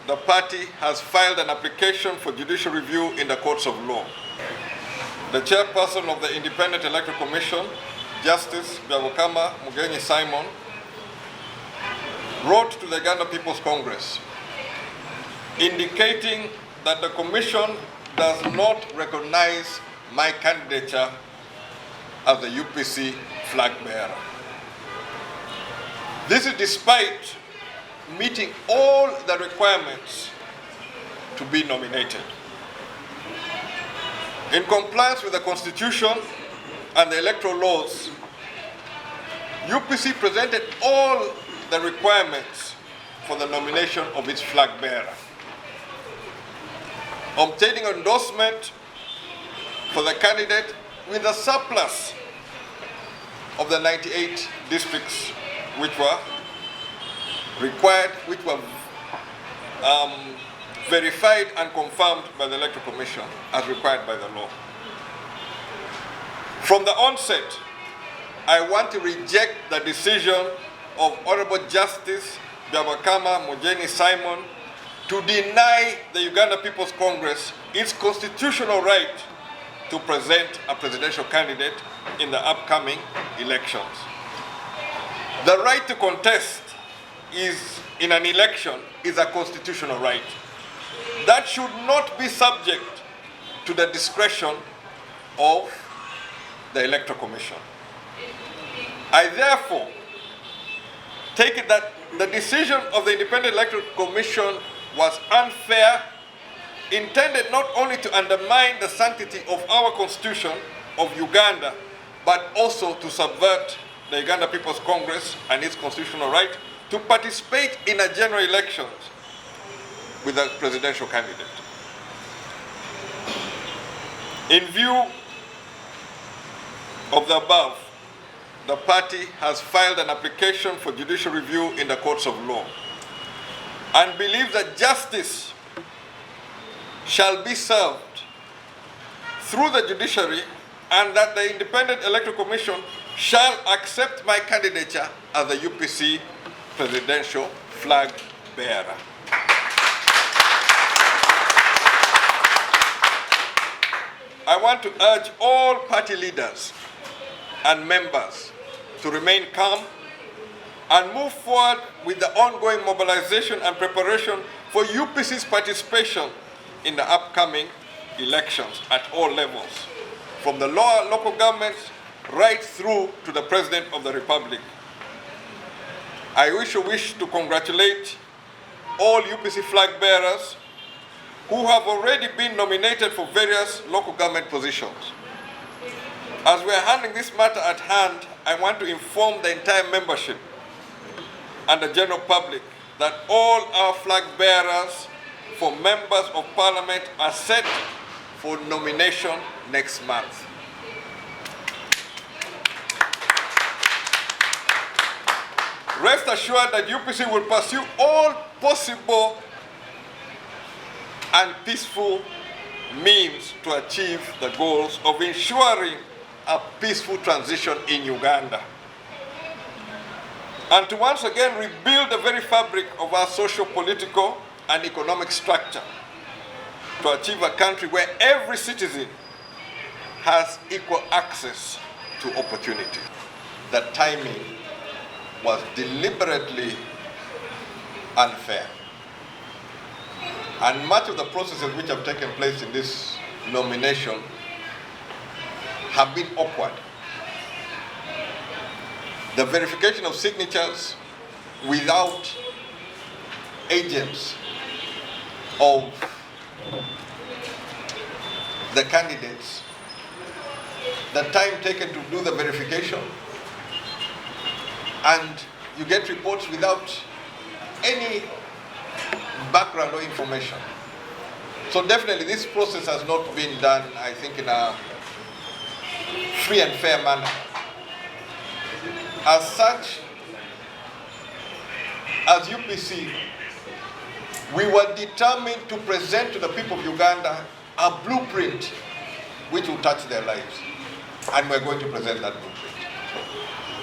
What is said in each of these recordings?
the party has filed an application for judicial review in the courts of law. The chairperson of the Independent Electoral Commission, Justice Byabukama Mugenyi Simon, wrote to the Uganda People's Congress indicating that the Commission does not recognize my candidature as the UPC flag bearer. This is despite meeting all the requirements to be nominated. In compliance with the Constitution and the electoral laws, UPC presented all the requirements for the nomination of its flag bearer. Obtaining endorsement for the candidate with a surplus of the 98 districts which were required, which were verified and confirmed by the Electoral Commission as required by the law. From the onset, I want to reject the decision of Honorable Justice Byabukama Mugenyi Simon to deny the Uganda People's Congress its constitutional right to present a presidential candidate in the upcoming elections. The right to contest in an election is a constitutional right that should not be subject to the discretion of the Electoral Commission. I therefore take it that the decision of the Independent Electoral Commission was unfair, intended not only to undermine the sanctity of our Constitution of Uganda, but also to subvert the Uganda People's Congress and its constitutional right to participate in a general elections with a presidential candidate. In view of the above, the party has filed an application for judicial review in the courts of law and believes that justice shall be served through the judiciary and that the Independent Electoral Commission shall accept my candidature as the UPC presidential flag bearer. I want to urge all party leaders and members to remain calm and move forward with the ongoing mobilization and preparation for UPC's participation in the upcoming elections at all levels, from the lower local governments right through to the President of the Republic. I wish to congratulate all UPC flag bearers who have already been nominated for various local government positions. As we are handling this matter at hand, I want to inform the entire membership and the general public that all our flag bearers for members of Parliament are set for nomination next month. Rest assured that UPC will pursue all possible and peaceful means to achieve the goals of ensuring a peaceful transition in Uganda, and to once again rebuild the very fabric of our social, political, and economic structure to achieve a country where every citizen has equal access to opportunity. The timing was deliberately unfair. And much of the processes which have taken place in this nomination have been awkward. The verification of signatures without agents of the candidates, the time taken to do the verification, and you get reports without any background or information. So definitely this process has not been done, I think, in a free and fair manner. As such, as UPC, we were determined to present to the people of Uganda a blueprint which will touch their lives. And we're going to present that blueprint.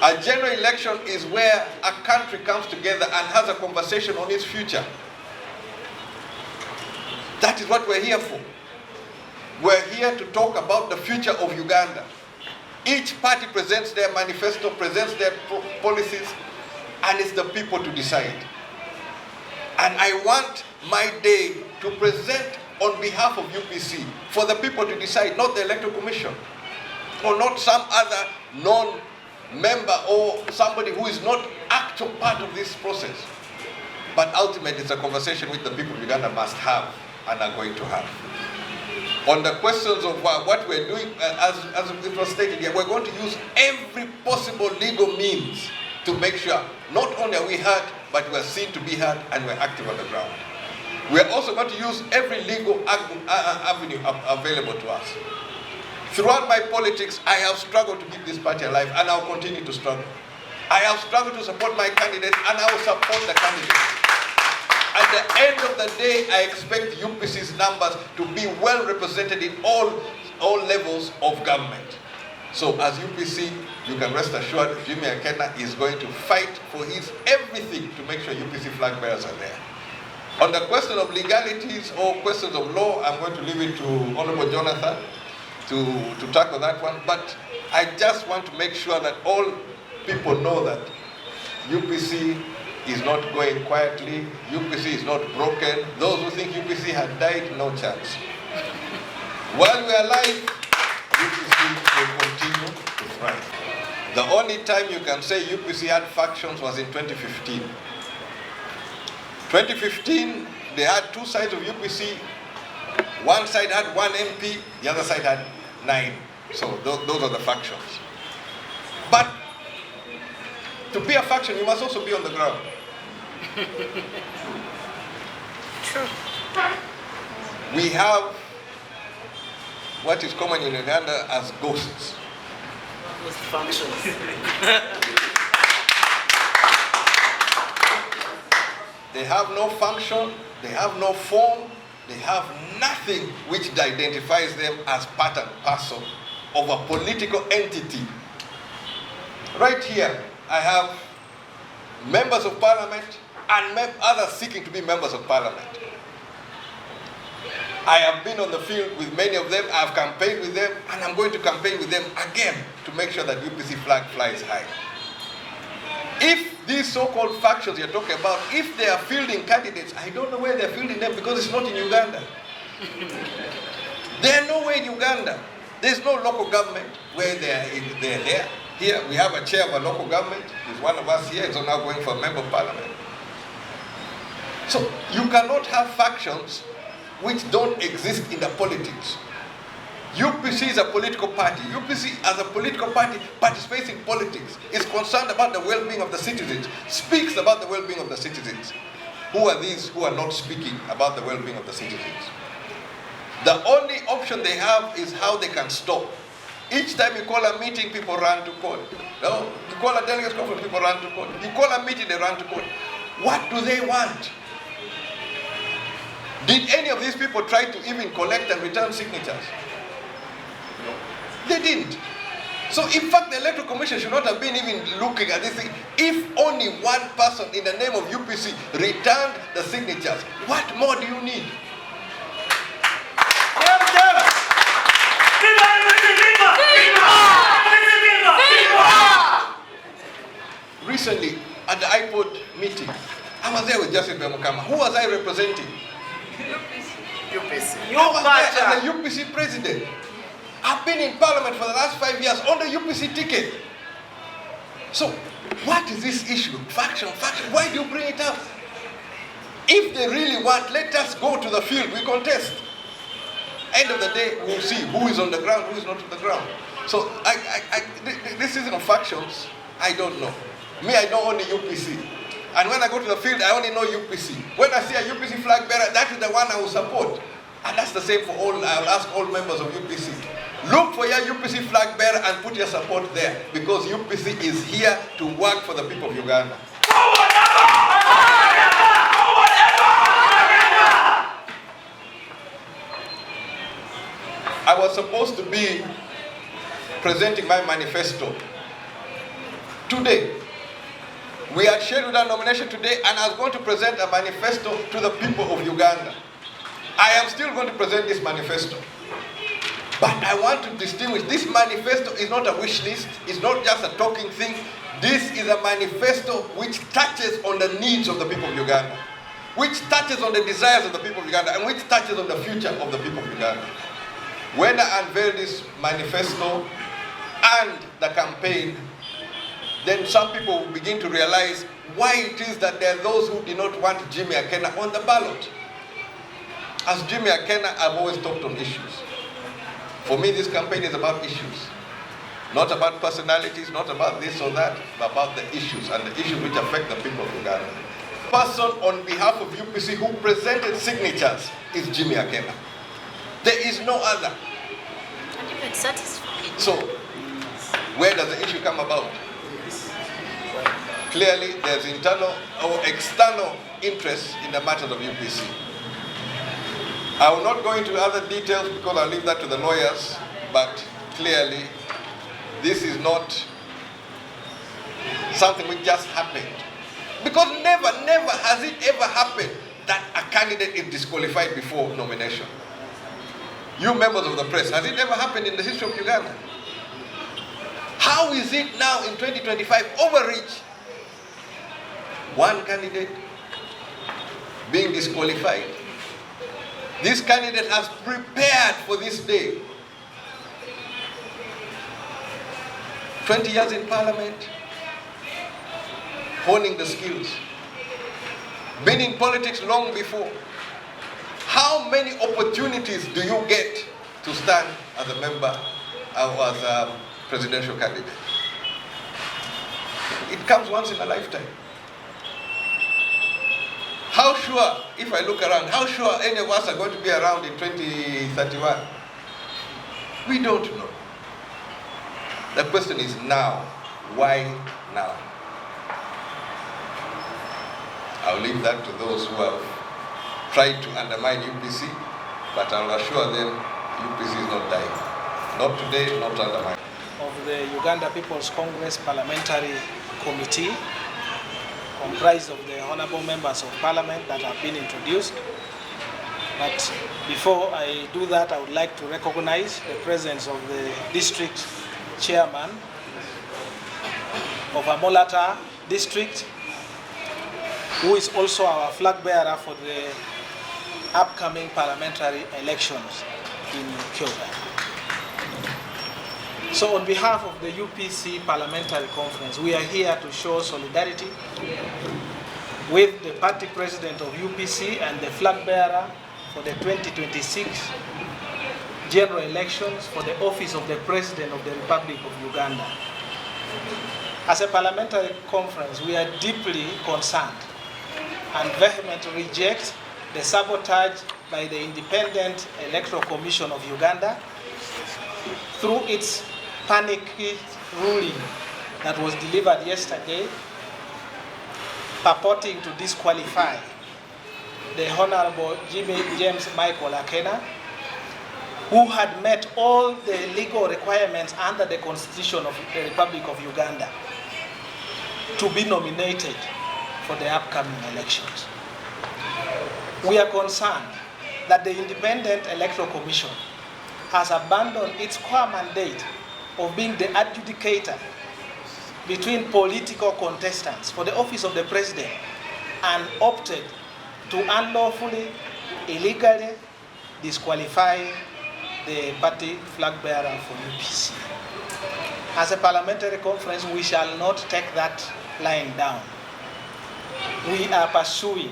A general election is where a country comes together and has a conversation on its future. That is what we're here for. We're here to talk about the future of Uganda. Each party presents their manifesto, presents their policies, and it's the people to decide. And I want my day to present on behalf of UPC for the people to decide, not the Electoral Commission, or not some other non-member or somebody who is not actual part of this process. But ultimately, it's a conversation which the people of Uganda must have and are going to have. On the questions of what we're doing, as it was stated here, we're going to use every possible legal means to make sure not only are we heard, but we're seen to be heard and we're active on the ground. We're also going to use every legal avenue available to us. Throughout my politics, I have struggled to keep this party alive, and I'll continue to struggle. I have struggled to support my candidates, and I will support the candidates. At the end of the day, I expect UPC's numbers to be well represented in all levels of government. So as UPC, you can rest assured Jimmy Akena is going to fight for his everything to make sure UPC flag bearers are there. On the question of legalities or questions of law, I'm going to leave it to Honorable Jonathan to tackle that one. But I just want to make sure that all people know that UPC is not going quietly. UPC is not broken. Those who think UPC had died, no chance. While we are alive, UPC will continue to thrive. The only time you can say UPC had factions was in 2015. 2015, they had two sides of UPC. One side had 1 MP, the other side had 9. So those are the factions. But to be a faction, you must also be on the ground. True. We have what is common in Uganda as ghosts. Ghost functions. They have no function, they have no form, they have nothing which identifies them as part and parcel of a political entity. Right here, I have members of parliament and others seeking to be members of parliament. I have been on the field with many of them, I have campaigned with them, and I'm going to campaign with them again to make sure that UPC flag flies high. If these so-called factions you're talking about, if they are fielding candidates, I don't know where they're fielding them because it's not in Uganda. They're nowhere in Uganda. There's no local government where they're there. Here, we have a chair of a local government. There's one of us here. He's now going for a member of parliament. So you cannot have factions which don't exist in the politics. UPC is a political party. UPC as a political party participates in politics, is concerned about the well-being of the citizens, speaks about the well-being of the citizens. Who are these who are not speaking about the well-being of the citizens? The only option they have is how they can stop. Each time you call a meeting, people run to court. No, you call a delegates conference, people run to court. You call a meeting, they run to court. What do they want? Did any of these people try to even collect and return signatures? They didn't. So in fact, the Electoral Commission should not have been even looking at this thing. If only one person in the name of UPC returned the signatures, what more do you need? Recently, at the iPod meeting, I was there with Justice Bemukama. Who was I representing? UPC. I was there as the UPC president. I've been in parliament for the last 5 years on the UPC ticket. So, what is this issue? Faction. Why do you bring it up? If they really want, let us go to the field. We contest. End of the day, we'll see who is on the ground, who is not on the ground. So, this isn't of factions. I don't know. Me, I know only UPC. And when I go to the field, I only know UPC. When I see a UPC flag bearer, that is the one I will support. And that's the same for all. I will ask all members of UPC. Look for your UPC flag bearer and put your support there, because UPC is here to work for the people of Uganda. I was supposed to be presenting my manifesto today. We had scheduled our nomination today, and I was going to present a manifesto to the people of Uganda. I am still going to present this manifesto. But I want to distinguish, this manifesto is not a wish list, it's not just a talking thing. This is a manifesto which touches on the needs of the people of Uganda, which touches on the desires of the people of Uganda, and which touches on the future of the people of Uganda. When I unveil this manifesto and the campaign, then some people will begin to realize why it is that there are those who do not want Jimmy Akena on the ballot. As Jimmy Akena, I've always talked on issues. For me, this campaign is about issues. Not about personalities, not about this or that, but about the issues, and the issues which affect the people of Uganda. The person on behalf of UPC who presented signatures is Jimmy Akena. There is no other. And even satisfied. So, where does the issue come about? Clearly, there's internal or external interest in the matters of UPC. I will not go into other details because I'll leave that to the lawyers, but clearly, this is not something which just happened. Because never has it ever happened that a candidate is disqualified before nomination. You members of the press, has it ever happened in the history of Uganda? How is it now in 2025 overreach? One candidate being disqualified. This candidate has prepared for this day. 20 years in parliament, honing the skills. Been in politics long before. How many opportunities do you get to stand as a member or as a presidential candidate? It comes once in a lifetime. How sure, if I look around, how sure any of us are going to be around in 2031? We don't know. The question is now. Why now? I'll leave that to those who have tried to undermine UPC, but I'll assure them UPC is not dying. Not today, not undermine. Of the Uganda People's Congress Parliamentary Committee, comprised of the honorable members of parliament that have been introduced. But before I do that, I would like to recognize the presence of the district chairman of Amolata district, who is also our flag bearer for the upcoming parliamentary elections in Kyoto. So on behalf of the UPC Parliamentary Conference, we are here to show solidarity with the party president of UPC and the flag bearer for the 2026 general elections for the office of the President of the Republic of Uganda. As a parliamentary conference, we are deeply concerned and vehemently reject the sabotage by the Independent Electoral Commission of Uganda through its panicky ruling that was delivered yesterday, purporting to disqualify the Honorable James Michael Akena, who had met all the legal requirements under the Constitution of the Republic of Uganda to be nominated for the upcoming elections. We are concerned that the Independent Electoral Commission has abandoned its core mandate of being the adjudicator between political contestants for the office of the president and opted to unlawfully, illegally disqualify the party flag bearer for UPC. As a parliamentary conference, we shall not take that lying down. We are pursuing,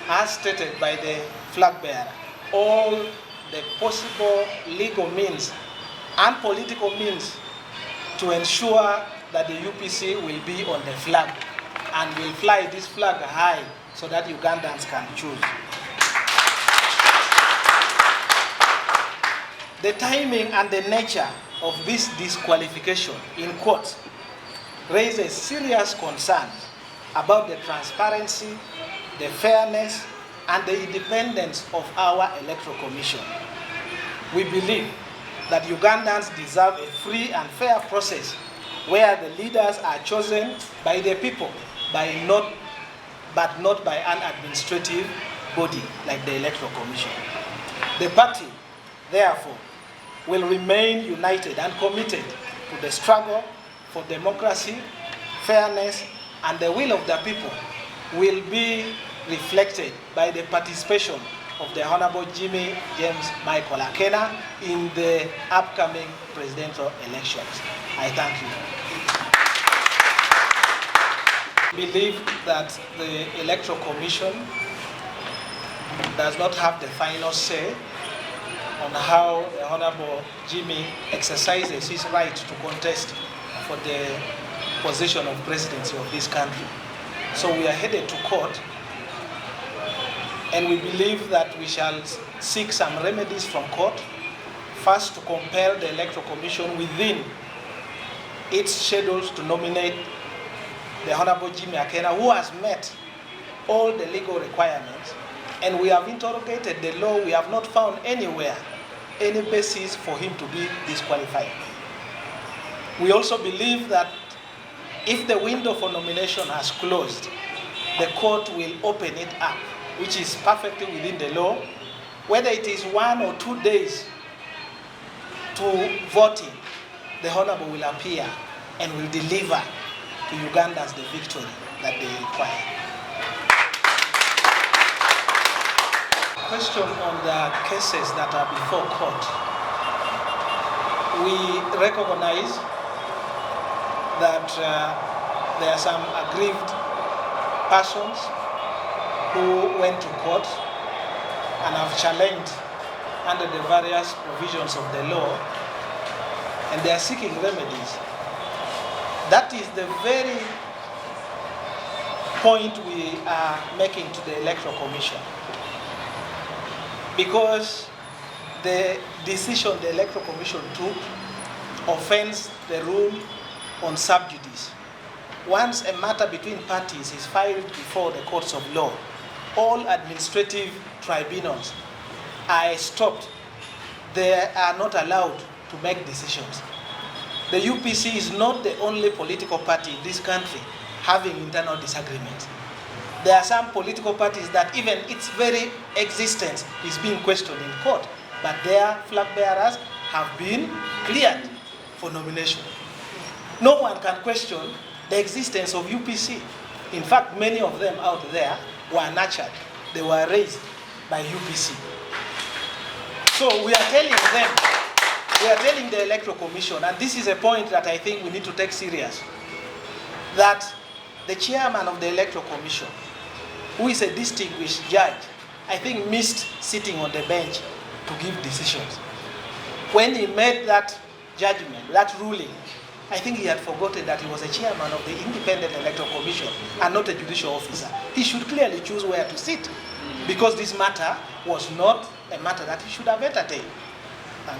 as stated by the flag bearer, all the possible legal means and political means to ensure that the UPC will be on the flag and will fly this flag high so that Ugandans can choose. The timing and the nature of this disqualification in court raises serious concerns about the transparency, the fairness, and the independence of our electoral commission. We believe that Ugandans deserve a free and fair process where the leaders are chosen by the people, but not by an administrative body like the Electoral Commission. The party, therefore, will remain united and committed to the struggle for democracy, fairness, and the will of the people will be reflected by the participation of the Honorable Jimmy James Michael Akena in the upcoming presidential elections. I thank you. I believe that the Electoral Commission does not have the final say on how the Honorable Jimmy exercises his right to contest for the position of presidency of this country. So we are headed to court, and we believe that we shall seek some remedies from court. First, to compel the Electoral Commission within its schedules to nominate the Honorable Jimmy Akena, who has met all the legal requirements, and we have interrogated the law. We have not found anywhere any basis for him to be disqualified. We also believe that if the window for nomination has closed, the court will open it up, which is perfectly within the law. Whether it is 1 or 2 days to voting, the Honorable will appear and will deliver to Ugandans the victory that they require. Question on the cases that are before court. We recognize that there are some aggrieved persons who went to court and have challenged under the various provisions of the law, and they are seeking remedies. That is the very point we are making to the Electoral Commission, because the decision the Electoral Commission took offends the rule on sub judice. Once a matter between parties is filed before the courts of law, all administrative tribunals are stopped. They are not allowed to make decisions. The UPC is not the only political party in this country having internal disagreements. There are some political parties that even its very existence is being questioned in court, but their flag bearers have been cleared for nomination. No one can question the existence of UPC. In fact, many of them out there were nurtured. They were raised by UPC. So we are telling them, we are telling the Electoral Commission, and this is a point that I think we need to take serious, that the chairman of the Electoral Commission, who is a distinguished judge, I think missed sitting on the bench to give decisions. When he made that judgment, that ruling, I think he had forgotten that he was a chairman of the Independent Electoral Commission and not a judicial officer. He should clearly choose where to sit, because this matter was not a matter that he should have entertained. Thank you.